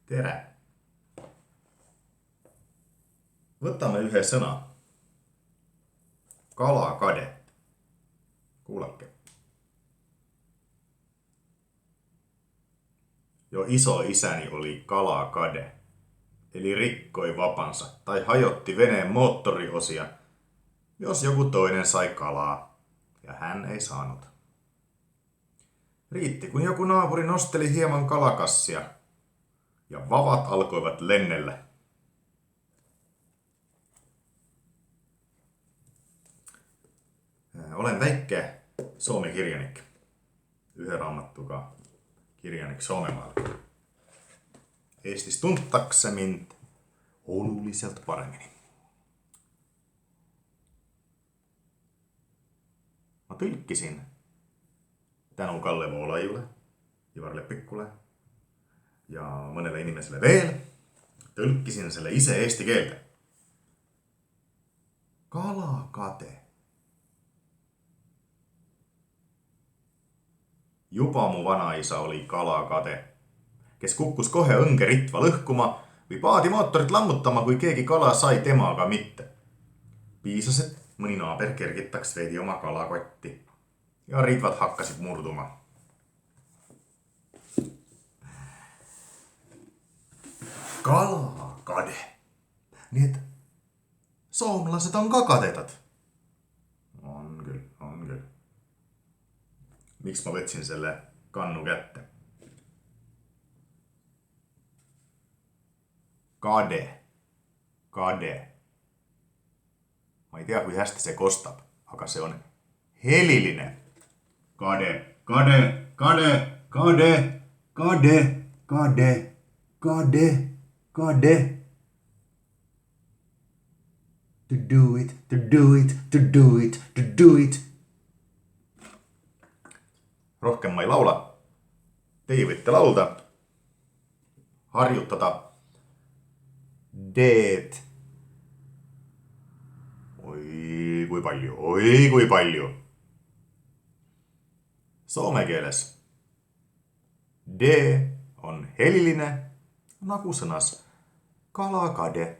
Tere! Võtame ühe sõna. Kalakade. Kuulake. Jo isoisäni oli kalakade. Eli rikkoi vapansa tai hajotti veneen moottoriosia, jos joku toinen sai kalaa ja hän ei saanut. Riitti, kun joku naapuri nosteli hieman kalakassia ja vavat alkoivat lennellä. Olen väikkä Suomen kirjanik. Yhden raamattukaa kirjanik Suomemaalla. Eestis tuntaksemint oluliselt paremini. Mä tõlkisin tänu Kalle Voolajule, Ivar Leppikule ja mõnele inimesele veel. Tõlkisin selle ise eesti keelde. Kalakade. Juba mu vanaisa oli kalakade, kes kukkus kohe õnge ritva lõhkuma või paadimootorit lammutama, kui keegi kala sai temaga mitte. Piisas, et mõni naaber kergitaks veidi oma kalakotti ja ritvad hakkasid murduma. Kalakade. Nii et soomlased on ka kadedad. On küll, on küll. Miks ma võtsin selle kannu kätte? Kade. Kade. Ma ei tea, kui hästi see kostab, aga see on heliline. Kade. Kade. Kade. Kade. Kade. Kade. Kade. Kade. To do it. To do it. To do it. To do it. Rohkem ma ei laula. Teie võite laulda. Harjutada. D-d. Oi kui palju. Oi kui palju. Soome keeles. D on heliline nagu sõnas kalakade.